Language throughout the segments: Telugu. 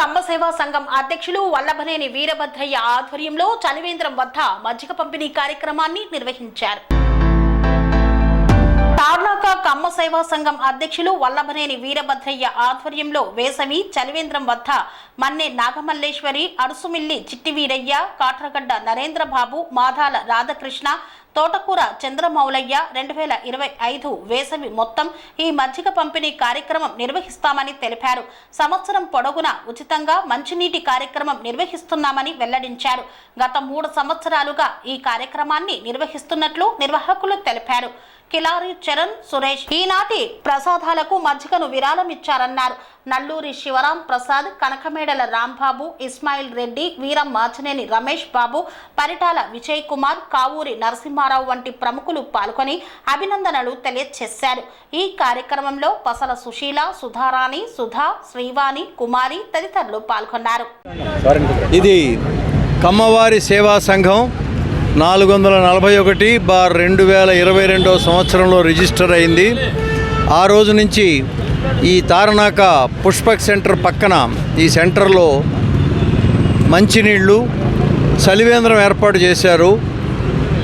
కమ్మ సేవా సంఘం అధ్యక్షులు వల్లభనేని వీరభద్రయ్య ఆధ్వర్యంలో చలివేంద్రం వద్ద మజ్జిగ పంపిణీ కార్యక్రమాన్ని నిర్వహించారు. తార్నాక కమ్మ సేవా సంఘం అధ్యక్షులు వల్లభనేని వీరభద్రయ్య ఆధ్వర్యంలో వేసవి చలివేంద్రం వద్ద మన్నె నాగమల్లేశ్వరి, అడుసుమిల్లి చిట్టివీరయ్య, కాట్రగడ్డ నరేంద్రబాబు, మాధాల రాధాకృష్ణ, తోటకూర చంద్రమౌలయ్య 2025 వేసవి మొత్తం ఈ మజ్జిగ పంపిణీ కార్యక్రమం నిర్వహిస్తామని తెలిపారు. సంవత్సరం పొడవునా ఉచితంగా మంచినీటి కార్యక్రమం నిర్వహిస్తున్నామని వెల్లడించారు. గత 3 సంవత్సరాలుగా ఈ కార్యక్రమాన్ని నిర్వహిస్తున్నట్లు నిర్వాహకులు తెలిపారు. కిలారి చరణ్ సురేష్ ఈనాటి ప్రసాదాలకు మజ్జిగను విరాళమిచ్చారన్నారు. నల్లూరి శివరాం ప్రసాద్, కనకమేడల రాంబాబు, ఇస్మాయిల్ రెడ్డి, వీరం మాచనేని రమేష్ బాబు, పరిటాల విజయ్ కుమార్, కావూరి నరసింహారావు వంటి ప్రముఖులు పాల్గొని అభినందనలు తెలియజేశారు. ఈ కార్యక్రమంలో పసల సుశీల, సుధారాణి, సుధా, శ్రీవాణి, కుమారి తదితరులు పాల్గొన్నారు. ఇది కమ్మవారి సేవా సంఘం 441/2022 సంవత్సరంలో రిజిస్టర్ అయింది. ఆ రోజు నుంచి ఈ తారనాక పుష్పక్ సెంటర్ పక్కన ఈ సెంటర్లో మంచినీళ్ళు చలివేంద్రం ఏర్పాటు చేశారు.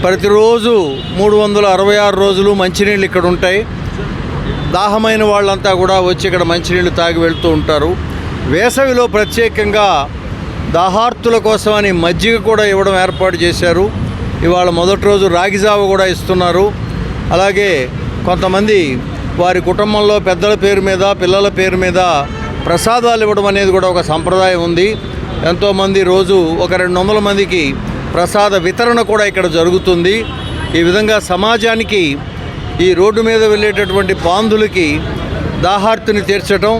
ప్రతిరోజు 366 రోజులు మంచినీళ్ళు ఇక్కడ ఉంటాయి. దాహమైన వాళ్ళంతా కూడా వచ్చి ఇక్కడ మంచినీళ్ళు తాగి వెళ్తూ ఉంటారు. వేసవిలో ప్రత్యేకంగా దాహార్తుల కోసమని మజ్జిగ కూడా ఇవ్వడం ఏర్పాటు చేశారు. ఇవాళ మొదటి రోజు రాగిజావ కూడా ఇస్తున్నారు. అలాగే కొంతమంది వారి కుటుంబంలో పెద్దల పేరు మీద, పిల్లల పేరు మీద ప్రసాదాలు ఇవ్వడం అనేది కూడా ఒక సంప్రదాయం ఉంది. ఎంతోమంది రోజు ఒక 200 మందికి ప్రసాద వితరణ కూడా ఇక్కడ జరుగుతుంది. ఈ విధంగా సమాజానికి ఈ రోడ్డు మీద వెళ్ళేటటువంటి పాంధులకి దాహార్తిని తీర్చడం,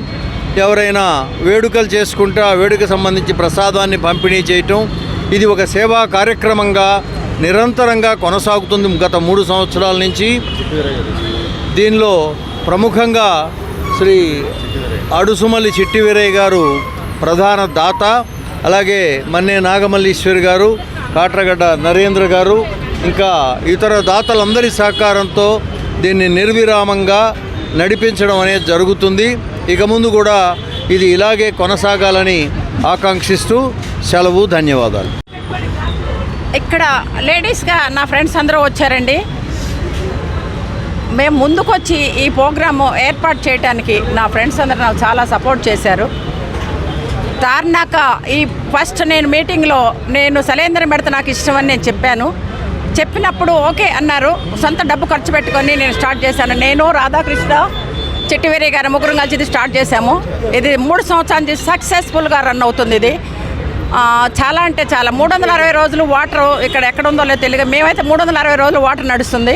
ఎవరైనా వేడుకలు చేసుకుంటే ఆ వేడుక సంబంధించి ప్రసాదాన్ని పంపిణీ చేయటం, ఇది ఒక సేవా కార్యక్రమంగా నిరంతరంగా కొనసాగుతుంది గత 3 సంవత్సరాల నుంచి. దీనిలో ప్రముఖంగా శ్రీ అడుసుమల్లి చిట్టివీరయ్య గారు ప్రధాన దాత, అలాగే మన్నే నాగమల్లీశ్వరి గారు, కాట్రగడ్డ నరేంద్ర గారు, ఇంకా ఇతర దాతలందరి సహకారంతో దీన్ని నిర్విరామంగా నడిపించడం అనేది జరుగుతుంది. ఇక ముందు కూడా ఇది ఇలాగే కొనసాగాలని ఆకాంక్షిస్తూ సెలవు. ధన్యవాదాలు. ఇక్కడ లేడీస్గా నా ఫ్రెండ్స్ అందరూ వచ్చారండి. మేము ముందుకొచ్చి ఈ ప్రోగ్రాము ఏర్పాటు చేయడానికి నా ఫ్రెండ్స్ అందరూ నాకు చాలా సపోర్ట్ చేశారు. తార్నాక ఈ ఫస్ట్ నేను మీటింగ్లో నేను సలేంద్రం పెడితే నాకు ఇష్టమని నేను చెప్పినప్పుడు ఓకే అన్నారు. సొంత డబ్బు ఖర్చు పెట్టుకొని నేను స్టార్ట్ చేశాను. నేను రాధాకృష్ణ చిట్టివీరయ్య గారు ముగ్గురు కలిసి ఇది స్టార్ట్ చేశాము. ఇది 3 సంవత్సరాల నుంచి సక్సెస్ఫుల్గా రన్ అవుతుంది. ఇది చాలా అంటే చాలా 360 రోజులు వాటర్ ఇక్కడ ఎక్కడుందో లేదో తెలియదు. మేమైతే 360 రోజులు వాటర్ నడుస్తుంది.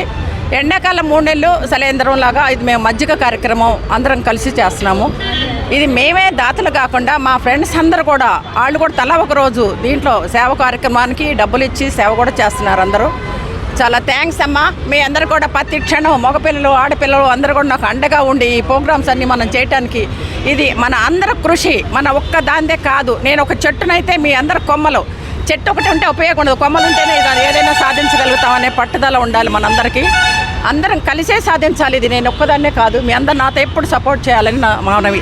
ఎండాకాలం 3 నెలలు సలేంద్రం లాగా ఇది మేము మజ్జిగ కార్యక్రమం అందరం కలిసి చేస్తున్నాము. ఇది మేమే దాతలు కాకుండా మా ఫ్రెండ్స్ అందరూ కూడా వాళ్ళు కూడా తలా ఒక రోజు దీంట్లో సేవ కార్యక్రమానికి డబ్బులు ఇచ్చి సేవ కూడా చేస్తున్నారు అందరూ. చాలా థ్యాంక్స్ అమ్మా. మీ అందరు కూడా ప్రతి క్షణం మగపిల్లలు ఆడపిల్లలు అందరూ కూడా నాకు అండగా ఉండి ఈ ప్రోగ్రామ్స్ అన్నీ మనం చేయడానికి ఇది మన అందరి కృషి. మన ఒక్క దాందే కాదు. నేను ఒక చెట్టునైతే మీ అందరి కొమ్మలు, చెట్టు ఒకటి ఉంటే ఉపయోగం ఉండదు, కొమ్మలు ఉంటేనే ఏదైనా సాధించగలుగుతామనే పట్టుదల ఉండాలి మనందరికీ. అందరం కలిసే సాధించాలి. ఇది నేను ఒక్కదాన్నే కాదు. మీ అందరు నాతో ఎప్పుడు సపోర్ట్ చేయాలని నా మనవి.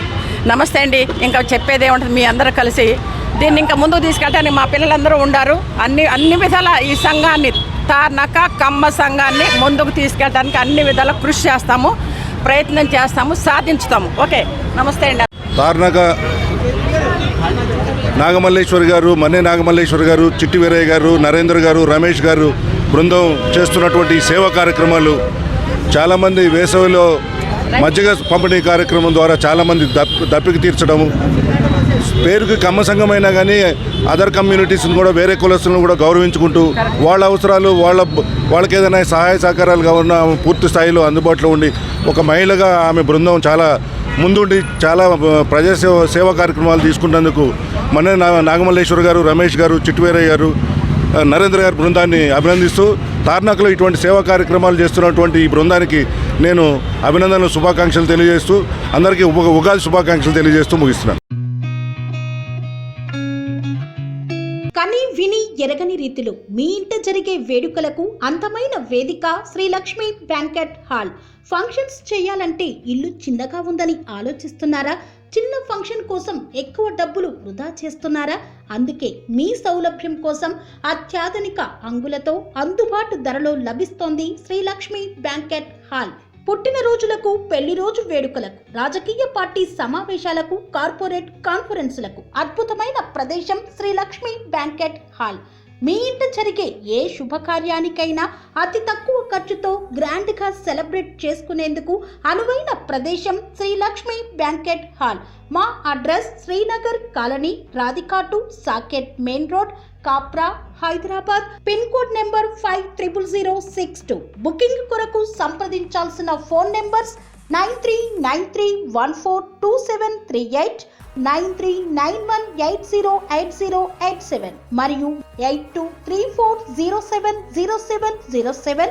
నమస్తే అండి. ఇంకా చెప్పేదే ఉంటుంది, మీ అందరూ కలిసి దీన్ని ఇంకా ముందుకు తీసుకెళ్ళడానికి మా పిల్లలందరూ ఉండారు. అన్ని విధాల ఈ సంఘాన్ని తార్నాక కమ్మ సంఘాన్ని ముందుకు తీసుకెళ్ళడానికి అన్ని విధాల కృషి చేస్తాము, ప్రయత్నం చేస్తాము, సాధించుతాము. ఓకే, నమస్తే అండి. తార్నాక నాగమల్లేశ్వరి గారు, మన్నే నాగమల్లేశ్వరి గారు, చిట్టివీరయ్య గారు, నరేంద్ర గారు, రమేష్ గారు బృందం చేస్తున్నటువంటి సేవా కార్యక్రమాలు చాలామంది వేసవిలో మజ్జిగ పంపిణీ కార్యక్రమం ద్వారా చాలామంది దప్పికి తీర్చడము, పేరుకి కమ్మ సంఘం అయినా కానీ అదర్ కమ్యూనిటీస్ని కూడా వేరే కులస్తులను కూడా గౌరవించుకుంటూ వాళ్ళ అవసరాలు వాళ్ళకి ఏదైనా సహాయ సహకారాలు కావాలన్నా పూర్తి స్థాయిలో అందుబాటులో ఉండి ఒక మహిళగా ఆమె బృందం చాలా ముందుండి చాలా సేవా కార్యక్రమాలు తీసుకున్నందుకు మన నాగమల్లేశ్వర గారు, రమేష్ గారు, చిట్టివీరయ్య గారు, నరేంద్ర గారి బృందాన్ని అభినందిస్తూ తార్నాకలో ఇటువంటి సేవా కార్యక్రమాలు చేస్తున్నటువంటి ఈ బృందానికి నేను అభినందనలు, శుభాకాంక్షలు తెలియజేస్తూ అందరికీ ఉగాది శుభాకాంక్షలు తెలియజేస్తూ ముగిస్తున్నాను. కని విని ఎరగని రీతిలో మీ ఇంట జరిగే వేడుకలకు అందమైన వేదిక Sri Lakshmi banquet hall. Functions చేయాలంటే ఇల్లు చిన్నగా ఉందని ఆలోచిస్తున్నారా? చిన్న ఫంక్షన్ కోసం ఎక్కువ డబ్బులు వృధా చేస్తున్నారా? అందుకే మీ సౌలభ్యం కోసం అత్యాధునిక అంగులతో అందుబాటు ధరలో లభిస్తోంది శ్రీలక్ష్మి బ్యాంకెట్ హాల్. పుట్టినరోజులకు, పెళ్లి రోజు వేడుకలకు, రాజకీయ పార్టీ సమావేశాలకు, కార్పొరేట్ కాన్ఫరెన్సులకు అద్భుతమైన ప్రదేశం శ్రీలక్ష్మి బ్యాంకెట్ హాల్. మీ ఇంట జరిగే ఏ శుభకార్యానికైనా అతి తక్కువ ఖర్చుతో గ్రాండ్గా సెలబ్రేట్ చేసుకునేందుకు అనువైన ప్రదేశం శ్రీలక్ష్మి బ్యాంకెట్ హాల్. మా అడ్రస్ శ్రీనగర్ కాలనీ, రాధికాటు, Saket main road, Kapra, Hyderabad. Pin code number 500062. Booking కొరకు సంప్రదించాల్సిన ఫోన్ నెంబర్స్ 9393142738, 9391808087 మరియు 8234070707.